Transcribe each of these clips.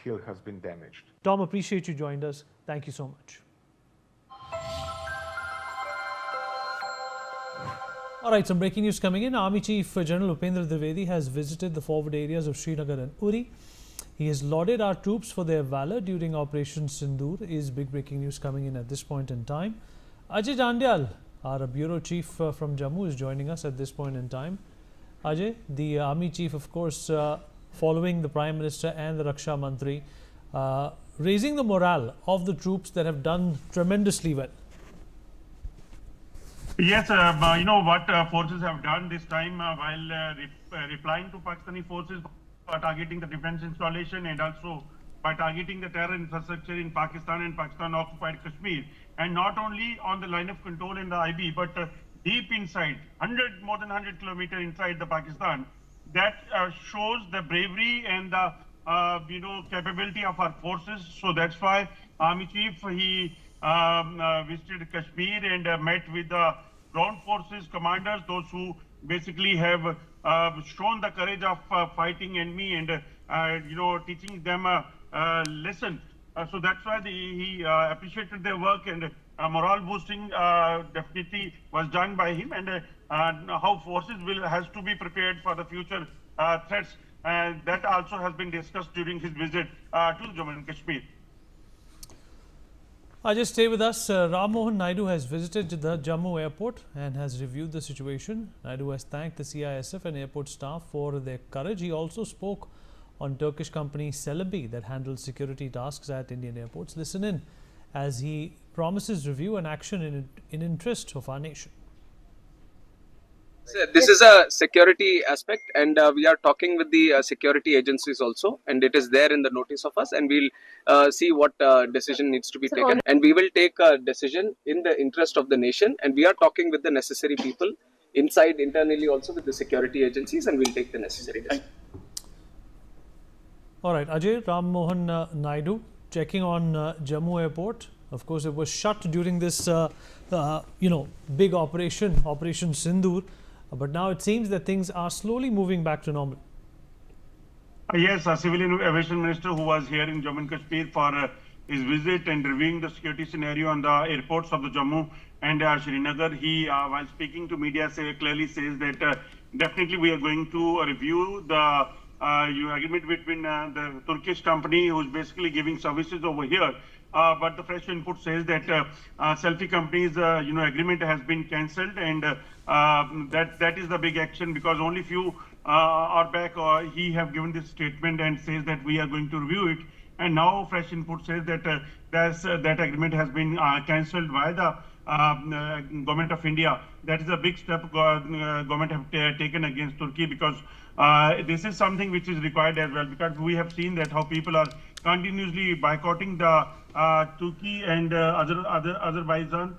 battlefield has been damaged. Tom, appreciate you joined us. Thank you so much. All right, some breaking news coming in. Army Chief General Upendra Dwivedi has visited the forward areas of Srinagar and Uri. He has lauded our troops for their valor during Operation Sindoor. Is big breaking news coming in at this point in time. Ajay Jandyal, our bureau chief from Jammu, is joining us at this point in time. Ajay, the Army Chief, of course, following the Prime Minister and the Raksha Mantri, raising the morale of the troops that have done tremendously well. Yes, you know what forces have done this time while replying to Pakistani forces targeting the defense installation and also by targeting the terror infrastructure in Pakistan and Pakistan-occupied Kashmir, and not only on the line of control in the IB, but deep inside, more than 100 kilometers inside the Pakistan. That shows the bravery and the capability of our forces. So that's why Army Chief, he visited Kashmir and met with the ground forces commanders, those who basically have shown the courage of fighting enemy and teaching them a lesson. So that's why he appreciated their work, and morale boosting definitely was done by him, and how forces has to be prepared for the future threats. That also has been discussed during his visit to Jammu and Kashmir. Just stay with us. Ram Mohan Naidu has visited the Jammu airport and has reviewed the situation. Naidu has thanked the CISF and airport staff for their courage. He also spoke on Turkish company Celebi that handles security tasks at Indian airports. Listen in as he promises review and action in interest of our nation. This is a security aspect, and we are talking with the security agencies also, and it is there in the notice of us, and we'll see what decision needs to be taken, and we will take a decision in the interest of the nation, and we are talking with the necessary people internally also with the security agencies, and we'll take the necessary decision. All right, Ajay, Ram Mohan Naidu checking on Jammu airport. Of course, it was shut during this big Operation Sindoor. But now it seems that things are slowly moving back to normal. Yes, a civilian aviation minister who was here in Jammu and Kashmir for his visit and reviewing the security scenario on the airports of the Jammu and Srinagar, he, while speaking to media, clearly says that definitely we are going to review the agreement between the Turkish company who is basically giving services over here. But the fresh input says that selfie companies, agreement has been cancelled, and that is the big action, because only few hours back he have given this statement and says that we are going to review it, and now fresh input says that that agreement has been cancelled by the government of India. That is a big step government have taken against Turkey, because this is something which is required as well, because we have seen that how people are continuously boycotting the Turkey and Azerbaijan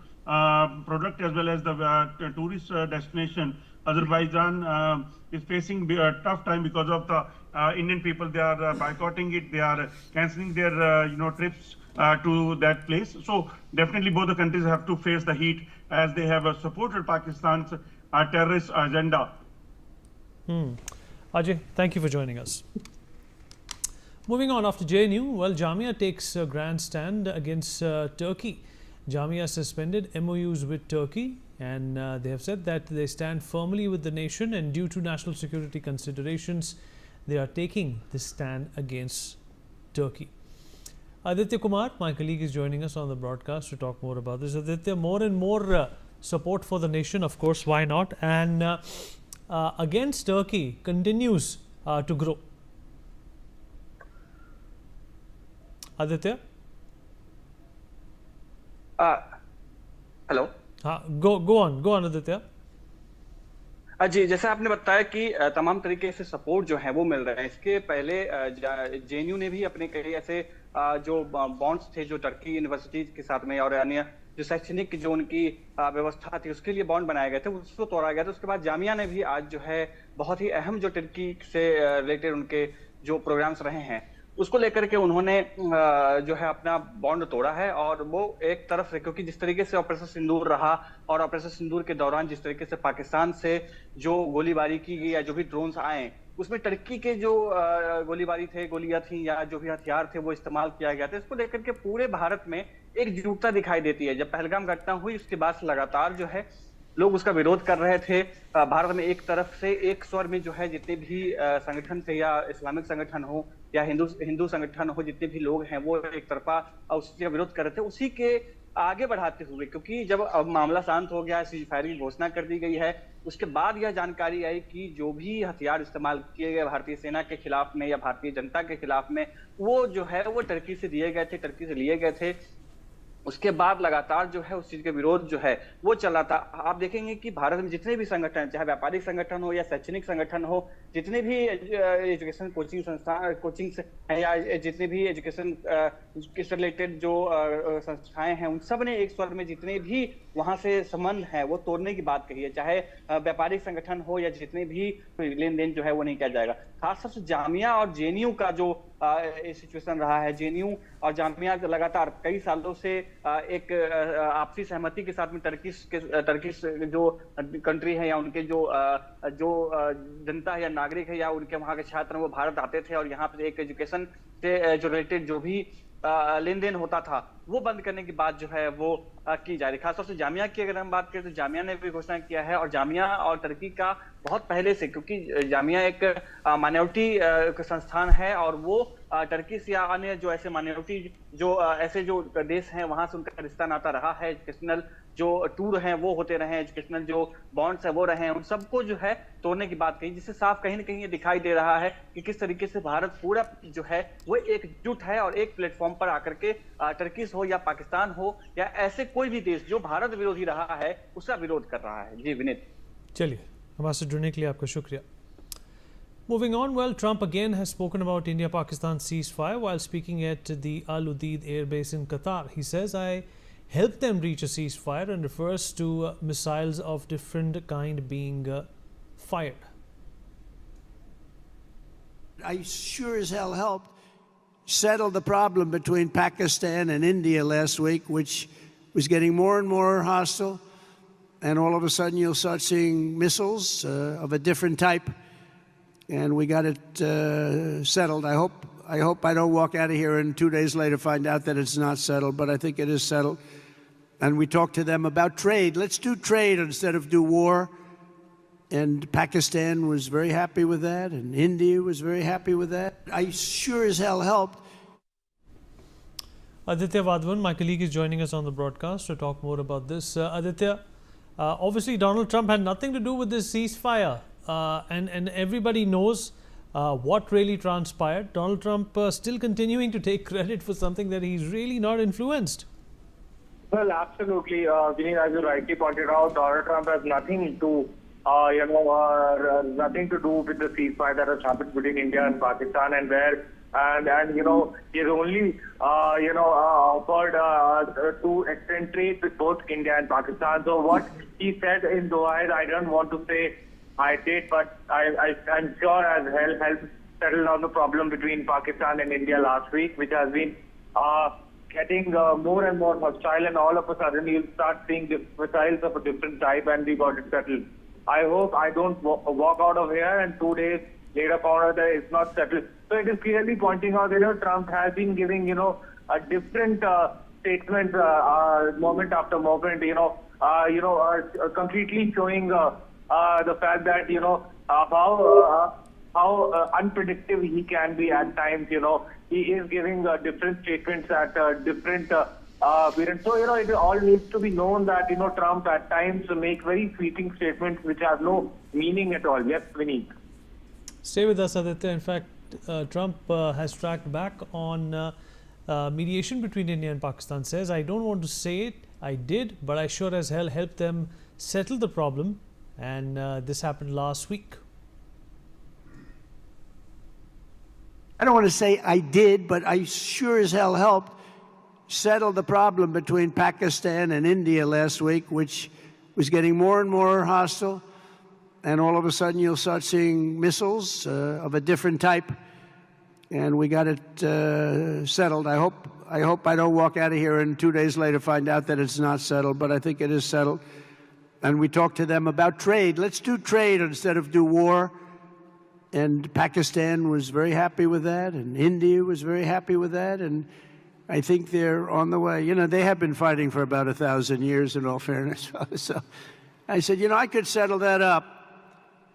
product, as well as the tourist destination. Azerbaijan is facing a tough time because of the Indian people. They are boycotting it. They are cancelling their trips to that place. So definitely both the countries have to face the heat, as they have supported Pakistan's terrorist agenda. Ajay, thank you for joining us. Moving on, after JNU, well, Jamia takes a grandstand against Turkey. Jamia suspended MOUs with Turkey, and they have said that they stand firmly with the nation, and due to national security considerations, they are taking this stand against Turkey. Aditya Kumar, my colleague, is joining us on the broadcast to talk more about this. Aditya, more and more support for the nation, of course, why not? And against Turkey continues to grow. Aditya? Hello go on Aditya. जी, जैसे आपने बताया कि तमाम तरीके से support जो है वो मिल रहा है। इसके पहले जेएनयू ने भी अपने कई ऐसे जो बॉन्ड्स थे जो टर्की यूनिवर्सिटी के साथ में और अन्य जो शैक्षणिक जो उनकी व्यवस्था थी उसके लिए बॉन्ड बनाए गए थे, उसको तोड़ा गया था। उसके बाद जामिया ने भी आज जो है बहुत ही अहम जो टर्की से रिलेटेड उनके जो प्रोग्राम्स रहे हैं उसको लेकर के उन्होंने जो है अपना बॉन्ड तोड़ा है। और वो एक तरफ से, क्योंकि जिस तरीके से ऑपरेशन सिंदूर रहा और ऑपरेशन सिंदूर के दौरान जिस तरीके से पाकिस्तान से जो गोलीबारी की गई या जो भी ड्रोन्स आए उसमें टर्की के जो गोलीबारी थे, गोलियां थी या जो भी हथियार थे वो इस्तेमाल किया गया था, इसको लेकर के पूरे भारत में एकजुटता दिखाई देती है। जब पहलगाम घटना हुई उसके बाद से लगातार जो है लोग उसका विरोध कर रहे थे। भारत में एक तरफ से एक स्वर में जो है जितने भी संगठन थे, या इस्लामिक संगठन हो या हिंदू संगठन हो, जितने भी लोग हैं वो एक तरफा उसका विरोध कर रहे थे। उसी के आगे बढ़ाते हुए, क्योंकि जब अब मामला शांत हो गया, सीज फायर की घोषणा कर दी गई है, उसके बाद यह जानकारी आई कि जो भी हथियार इस्तेमाल किए गए भारतीय सेना के खिलाफ में या भारतीय जनता के खिलाफ में, वो जो है वो टर्की से दिए गए थे, टर्की से लिए गए थे। उसके बाद लगातार जो है उस चीज का विरोध जो है वो चला था। आप देखेंगे कि भारत में जितने भी संगठन, चाहे व्यापारिक संगठन हो या शैक्षणिक संगठन हो, जितने भी एजुकेशन कोचिंग संस्थान कोचिंग है या जितने भी एजुकेशन के रिलेटेड जो संस्थाएं हैं, उन सब ने एक स्वर में जितने भी वहां से संबंध है वो तोड़ने की बात कही है। चाहे व्यापारिक संगठन हो या जितने भी लेन देन जो है वो नहीं किया जाएगा। खासतौर से जामिया और जेएनयू का जो सिचुएशन रहा है, जेएनयू और जामिया लगातार कई सालों से एक आपसी सहमति के साथ में टर्किश जो कंट्री है या उनके जो जनता है या नागरिक है या उनके वहां के छात्र वो भारत आते थे, और यहाँ पे एक एजुकेशन से जो रिलेटेड जो भी लेन देन होता था वो बंद करने की बात जो है वो की जा रही। खासतौर से जामिया की अगर हम बात करें तो जामिया ने भी घोषणा किया है, और जामिया और टर्की का बहुत पहले से, क्योंकि जामिया एक माइनॉरिटी संस्थान है और वो टर्की से या अन्य जो ऐसे माइनॉरिटी जो ऐसे जो देश हैं वहां से उनका रिश्ता नाता रहा है। एजुकेशनल जो टूर हैं वो होते रहे, एजुकेशनल जो बॉन्ड्स है वो रहे हैं, उन सबको जो है तोड़ने की बात कही, जिससे साफ कहीं ना कहीं ये दिखाई दे रहा है कि किस तरीके से भारत पूरा जो है वो एकजुट है और एक प्लेटफॉर्म पर आकर के टर्किश हो या पाकिस्तान हो या ऐसे कोई भी देश जो भारत विरोधी रहा है उसका विरोध कर रहा है। जी विनीत। चलिए, हमारे से जुड़ने के लिए आपका शुक्रिया। Moving on, well, Trump again has spoken about India-Pakistan ceasefire while speaking at the Al-Udeid Air Base in Qatar. He says, I helped them reach a ceasefire, and refers to missiles of different kind being fired. I sure as hell helped settle the problem between Pakistan and India last week, which was getting more and more hostile. And all of a sudden you'll start seeing missiles of a different type. And we got it settled. I hope I don't walk out of here and 2 days later find out that it's not settled, but I think it is settled. And we talked to them about trade. Let's do trade instead of do war. And Pakistan was very happy with that, and India was very happy with that. I sure as hell helped. Aditya Vadvan, my colleague, is joining us on the broadcast to talk more about this. Aditya, obviously Donald Trump had nothing to do with this ceasefire, and everybody knows what really transpired. Donald Trump still continuing to take credit for something that he's really not influenced. Well, absolutely. Vinny, as you rightly pointed out, Donald Trump has nothing to nothing to do with the ceasefire that has happened between India and Pakistan, and where he's only offered to extend trade with both India and Pakistan. So what he said in Doha is, I don't want to say I did, but I'm sure has helped settle down the problem between Pakistan and India last week, which has been getting more and more hostile, and all of a sudden you'll start seeing missiles of a different type, and we got it settled. I hope I don't walk out of here and 2 days later found out that it's not settled. So it is clearly pointing out that Trump has been giving a different statements moment after moment. Completely showing the fact that how unpredictable he can be at times. He is giving different statements at different periods. So it all needs to be known that Trump at times make very sweeping statements which have no meaning at all. Yes, Vinny. Stay with us, Aditya. In fact, Trump has tracked back on mediation between India and Pakistan. Says, I don't want to say it, I did, but I sure as hell helped them settle the problem. And this happened last week. I don't want to say I did, but I sure as hell helped settle the problem between Pakistan and India last week, which was getting more and more hostile. And all of a sudden you'll start seeing missiles of a different type. And we got it settled. I hope I don't walk out of here and 2 days later find out that it's not settled, but I think it is settled. And we talked to them about trade. Let's do trade instead of do war. And Pakistan was very happy with that, and India was very happy with that, and I think they're on the way. You know, they have been fighting for about 1,000 years, in all fairness. So I said, you know, I could settle that up.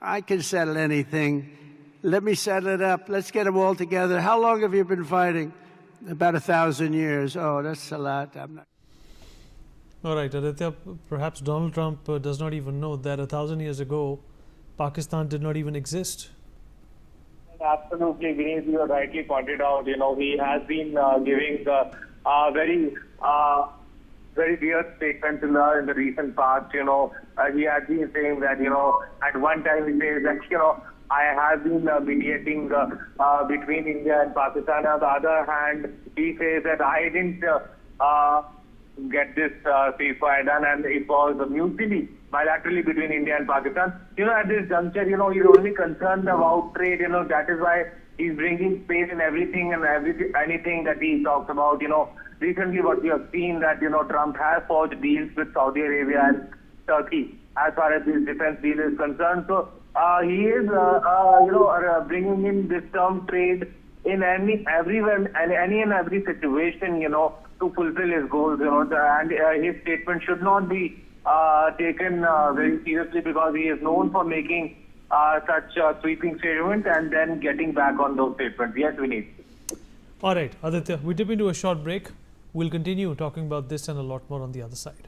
I can settle anything. Let me settle it up. Let's get them all together. How long have you been fighting? About 1,000 years. Oh, that's a lot. I'm not. All right, Aditya, perhaps Donald Trump does not even know that 1,000 years ago, Pakistan did not even exist. Absolutely, Vineet, you rightly pointed out. You know, he has been giving very weird statements in the recent past. You know, he has been saying that, you know, at one time he says that, you know, I have been mediating between India and Pakistan. On the other hand, he says that I didn't get this ceasefire done, and it was mutually bilaterally between India and Pakistan. You know, at this juncture, you know, he's only concerned about trade. You know, that is why he's bringing space in everything and anything that he talks about. You know, recently what we have seen that, you know, Trump has forged deals with Saudi Arabia and Turkey as far as this defense deal is concerned. So he is, bringing in this term trade in any and every situation, you know, to fulfill his goals, you know, and his statement should not be taken very seriously, because he is known for making such sweeping statements and then getting back on those statements. Yes, we need. All right, Aditya, we dip into a short break. We'll continue talking about this and a lot more on the other side.